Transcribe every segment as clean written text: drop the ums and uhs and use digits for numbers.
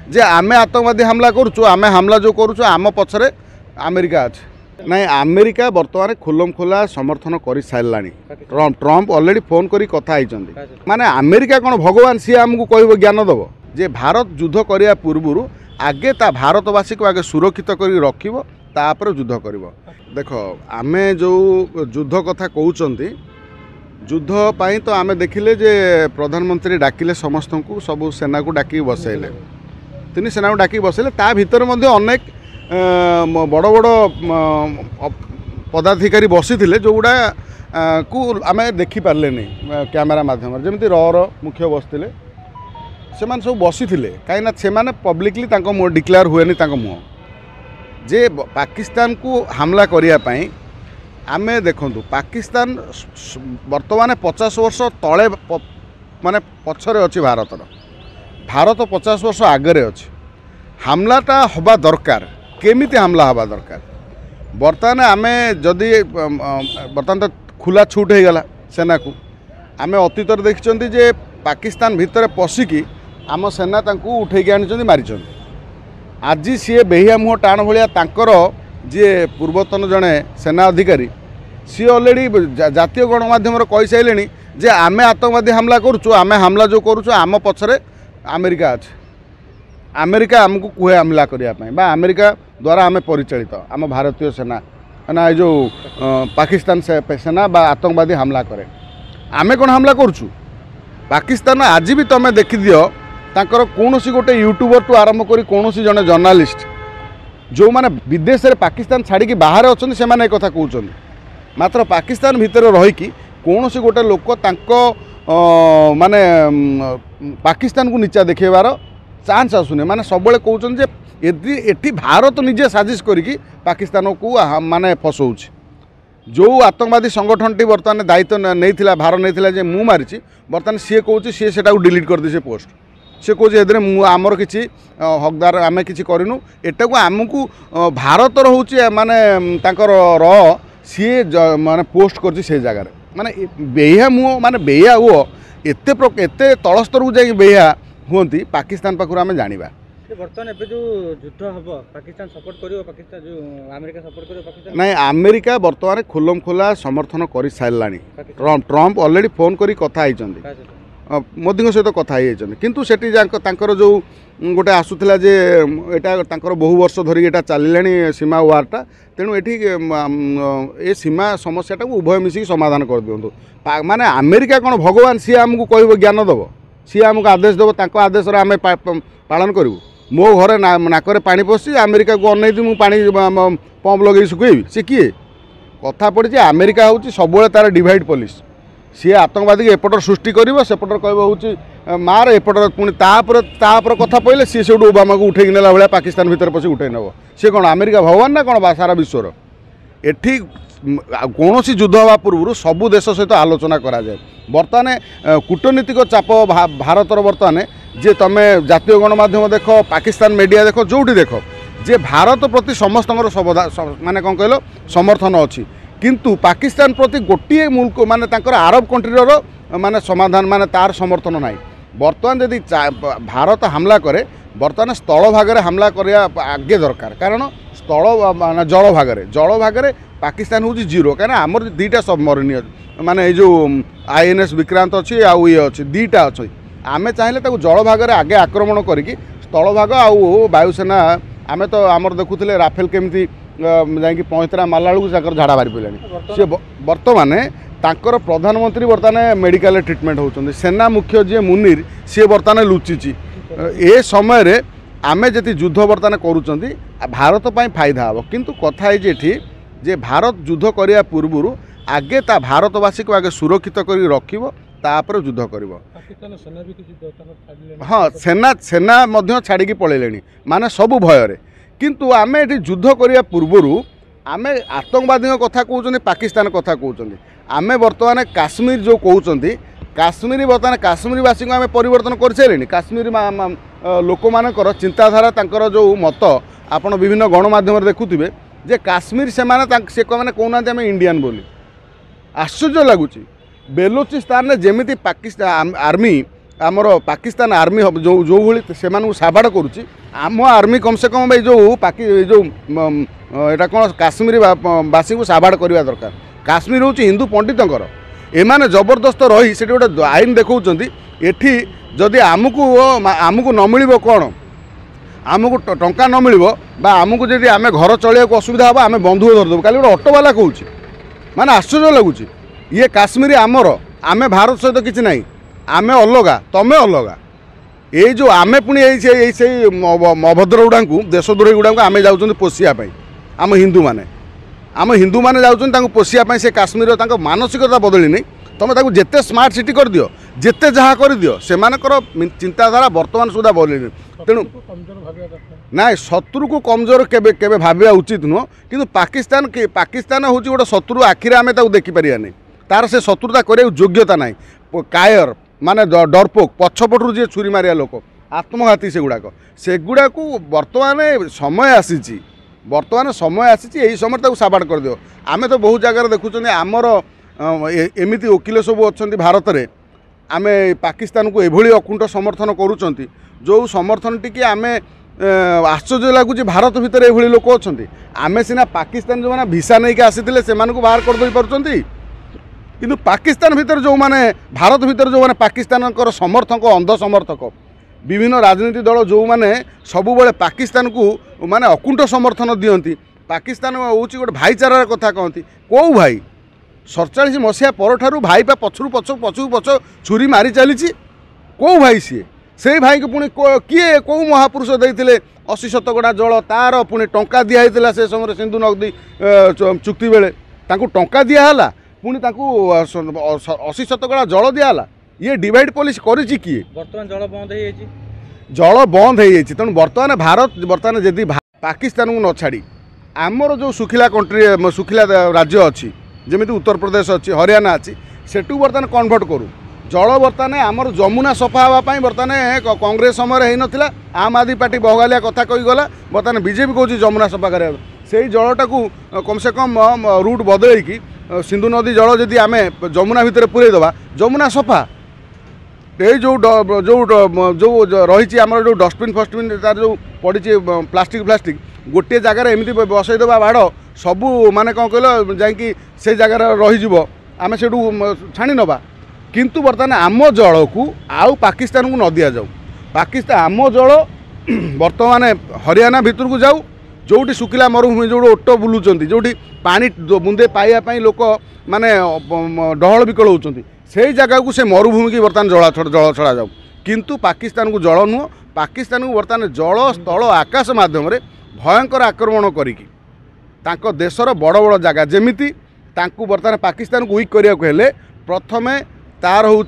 जे आमे आतंकवादी हमला करुचु आमे हमला जो करुचु आम पछरे अमेरिका अच्छे नहीं अमेरिका बर्तमान खुलम खुला समर्थन कर सारा ट्रम्प ऑलरेडी फोन करी कथा माने अमेरिका कौन भगवान सी आमको कह ज्ञान दब जे भारत युद्ध करने पूर्व आगे ता भारतवासी को आगे सुरक्षित कर रखिब तापर युद्ध कर देख आमे जो युद्ध कथा कहते युद्ध पाई तो आमे देखिले जे प्रधानमंत्री डाकिले समस्त को सब सेना को डाकी बसैले तीन सेना को डाकी बसैले ता भीतर अनेक बड़ बड़ पदाधिकारी बसी जोगुड़ा को आम देखिपारे नहीं कैमेरा मध्यम जमी रो मुख्य बसते से सब बसी कहीं से पब्लिकली मुँह डिक्लेयर हुए मुँह जे पाकिस्तान को हमला करने आमे देखु पाकिस्तान वर्तमान 50 वर्ष तले माने पछरे अच्छी भारत 50 वर्ष आगे अच्छी हमलाटा हवा दरकार केमिति हमला हवा दरकार बर्तमान आमे जदि बर्तमान तो खुला छूट हो गला सेना को आमे अतीत देखते जे पाकिस्तान भितर पशिकी आम सेना तांकू उठेकी आनी मारी आज सी बेहिया मुह टाण भाया तांकर जी पूर्वतन जड़े सेना अधिकारी सी ऑलरेडी जातीय गणमाध्यम कही सारे जे आमे आतंकवादी हमला करुचु आमे हमला जो करुचु आम पछरे अमेरिका अच्छे अमेरिका आमको कहे हमला करने अमेरिका द्वारा आम परिचालित आम भारतीय सेना ना जो पाकिस्तान सेना बा आतंकवादी हमला करे आमे कौन हमला करुचु पाकिस्तान आज भी तुम देखिदियो तांकर कौन सी गोटे यूट्यूबर टू आरंभ करी कौन सी जने जर्नालीस्ट जो माने विदेश रे पाकिस्तान छाड़ी बाहर अच्छा से माने कथा कहते मात्र पाकिस्तान भितर रहीकि कौन सी गोटे लोक तांको माने पाकिस्तान को नीचा देखेबार चांस आसुने माने सब कहते जे एटी भारत निजे साजिश करिकी पाकिस्तान को माने फसौछि जो आतंकवादी संगठन टी बर्तमान दायित्व नहीं भार नहीं मु मारी बर्तमान सी कहूँ सी से डिलीट कर दे पोस्ट से कहते आमर किसी हकदार आम कि करूँ एटा को आमको भारत रोचे माने सी माने पोस्ट कर जगार माने बेहा मुह माने बेहा हुओ एत तलस्तर को जाए बेहा हुंती पाकिस्तान पाखु आम जाना बर्तमान एबे जो युद्ध हम पाकिस्तान सपोर्ट करियो पाकिस्तान जो अमेरिका सपोर्ट करियो पाकिस्तान नहीं अमेरिका बर्तमान खुलम खुला समर्थन कर सारा ट्रम्प ऑलरेडी फोन करी कथा मोदी सहित कथा किंतु सेठी जो गोटे आसूला जे एटा बहु वर्ष धरिक एटा चलिलानी सीमा वार्टा तेणु ये सीमा समस्याटा को उभय मिसिक समाधान कर दिंतु माने अमेरिका कौन भगवान सी आमको कह ज्ञान दब सी आमको आदेश दब तांको आदेश आम पालन करूँ मो घरे नाकर पानी पशि अमेरिका को अनैती मु पानी पंप लगे सुखी सी किए कथा पड़ी अमेरिका हूँ सब तार डिवाइड पॉलिसी सी आतंकवादी एपटर सृष्टि कर सेपटर कह मार एपटर पुणी तापर कथा पड़े सी से ओबामा को उठे नेला भाया पाकिस्तान भितर पशि उठे नब सी कौन अमेरिका भगवान ना कौन सारा विश्वर एठी कौन युद्ध हवा पूर्व सबू देश सहित आलोचना कराए बर्तमान कूटनीतिक चाप भारतर बर्तमान जे तुम जातीय गणमाध्यम देख पाकिस्तान मीडिया देख जो देख जे भारत प्रति समस्त माने कौन कहल समर्थन अच्छी किंतु पाकिस्तान प्रति गोटे मुल्क माने तांकर अरब कंट्रीर माने समाधान माने तार समर्थन ना बर्तमान जदि भारत हमला करे बर्तमान स्थल भागरे हमला करिया आगे दरकार कारण स्थल जल भागरे पाकिस्तान हूँ जीरो कहीं आमर दीटा सबमरीन माने जो INS विक्रांत अच्छी आउ ये अच्छी दीटा अच्छी आमे चाहिए जल भागरे आगे आक्रमण करिकी स्थल भाग आउ वायुसेना आमे तो आमर देखुले राफेल केमती जाकि पैंतरा मारला बेलू झाड़ा बाहरी पड़ानी सी बर्तमान तांकर प्रधानमंत्री बर्तमान मेडिकल ट्रिटमेंट होती सेना मुख्य जी मुनीर सी बर्तमान लुचिची ए समय आमे जति युद्ध बर्तमान करुँच भारत पर फायदा हम किंतु कथा है जे भारत युद्ध करने पूर्व आगे ता भारतवासी को आगे सुरक्षित कर रखिब तापर युद्ध कर हाँ सेना छाड़ी पलैले माने सबू भय किंतु आमे ये युद्ध करने पूर्वर आमे आतंकवादी कथा कहते पाकिस्तान कथा कहते आमे बर्तमान काश्मीर जो कहते काश्मीर बर्तमान काश्मीरवासी को आम परिवर्तन कर सारे काश्मीर लोक मानकर चिंताधारा तांकर जो मत आपण विभिन्न गणमाध्यम देखुवे जे काश्मीर से मैंने कहना आम इंडियन बोली आश्चर्य लगुच बेलुचिस्तान में जमी पाकिस्तान आर्मी आमर पाकिस्तान आर्मी जो जो भाई से साबाड़ करुच्ची आम आर्मी कम से कम भाई जो जो यहाँ कौन काश्मीर बासी को साबाड़ करवा दरकार। काश्मीर हूँ हिंदू पंडितर एमाने जबरदस्त रही से गोटे आईन देखा एठी जदि आमको न मिल कौन आमको टंका न मिल आमको जब आम घर चलिया असुविधा हम आम बंधुक धरदेव। कल गोटे ऑटोवाला कौच माने आश्चर्य लगुच ये काश्मीर आमर आम भारत सहित किसी ना आम अलगा तमें अलगा ये जो आम पुणी से अभद्र गुड़ा देशद्रोही गुड़ा आम जाऊँ पोषापी आम हिंदू मैंने जाऊँ पोषापी से काश्मीर मानसिकता बदली नहीं तुम जिते स्मार्ट सिटी कर दियो जिते जहाँ कर दियो से चिंताधारा बर्तमान सुधा बदली तेणु ना शत्रु को कमजोर केबे भाविया उचित नुह कि पाकिस्तान हूँ गोटे शत्रु आखिरे आम देखिपर नहीं तार से शत्रुता कर योग्यता ना कायर माने डरपोक पछपटू जी छुरी मारिया लोक आत्मघाती सेगुड़ा बर्तमान समय आसी बर्तमान समय आसी यही समय साबाड़ कर दियो। आम तो बहुत जगह देखुं आमर एमती वकिल सब अच्छा भारत में आम पाकिस्तान को एभली अकुंठ समर्थन करुँच जो समर्थन टी आम आश्चर्य लगुच भारत भितर एभली लोक अच्छा आम सीना पाकिस्तान जो मैंने भिसा नहीं आसी से बाहर करदे पार्टी किंतु पाकिस्तान भितर जो माने भारत भितर जो माने पाकिस्तान समर्थक अंध समर्थक विभिन्न राजनीति दल जो माने सबुबले पाकिस्तान को माने अकुंठ समर्थन दियंती पाकिस्तान हूँ गोटे भाईचारार कथा कहती कौ भाई 47 मसीहा पर भाई पा पछरू पछ छुरी मारी चली कौ भाई सी से भाई को पुणी किए कौ महापुरुष देते 80 शतकड़ा जल तार पुणी टंका दिहला से समय सिंधु नदी चुक्ति बेले टंका दिहला पुणी 80 शतकड़ा जल दिहला ये डिवाइड पॉलिसी करिछि किए बर्तमान जल बंद हो तेणु बर्तमान भारत बर्तमान जदि पाकिस्तान को न छाड़ी आमर जो सुखिला कंट्री सुखिला राज्य अच्छी जमी उत्तर प्रदेश अच्छी हरियाणा अच्छी सेठू बर्तमान कन्वर्ट करूँ जल बर्तमान आमर जमुना सफा हाँपाई बर्तमान कांग्रेस समय हो ना आम आदमी पार्टी बहगालिया कथा कहीगला बर्तमान बीजेपी कौन जमुना सफा कर जलटा को कम से कम रूट बदल कि सिंधु नदी जल जदि आम जमुना भितर पूरेदबा जमुना सफा ये जो जो रही आम जो डस्टबिन फस्टबिन तार जो पड़ी प्लास्टिक गोटे जगार एमती बसईदबा बाड़ सबू माने कौन कहल जा से जगार रही आम से छाणी नवा किंतु बर्तमान आम जल को आउ पाकिस्तान को न दि जाऊ पाकिस्तान आम जल बर्तमान हरियाणा भितर को जाऊ जोटी सुखिला मरुभूमि जो ओट बुलूँ जोटी पानी बुंदे पाइबापी लोक माने डहल विकल होती से जगह को से मरुभूमि की बर्तमान जल छड़ा जाऊ किंतु पाकिस्तान को जल नुह पाकिस्तान को बर्तमान जल स्थल आकाश माध्यम भयंकर आक्रमण करिकी तांको देशर बड़ बड़ जगह जमीती बर्तमान पाकिस्तान को वीक करने प्रथमे तार हूँ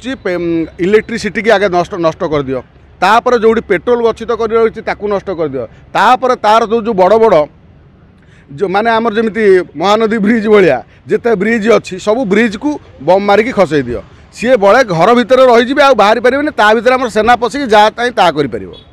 इलेक्ट्रिसिटी की आगे नष्ट कर दियो तापर जो पेट्रोल गच्छित कर रही नष्ट कर दियो तापर तार जो बड़ बड़ जो माने आमर जमी महानदी ब्रिज भाया जिते ब्रिज अच्छी सब ब्रिज को बम मारिकी खसई दियो सी बड़े घर भितर रही आ बाहरी पारे ता भर सेना पशिकी जहाँ ता कर।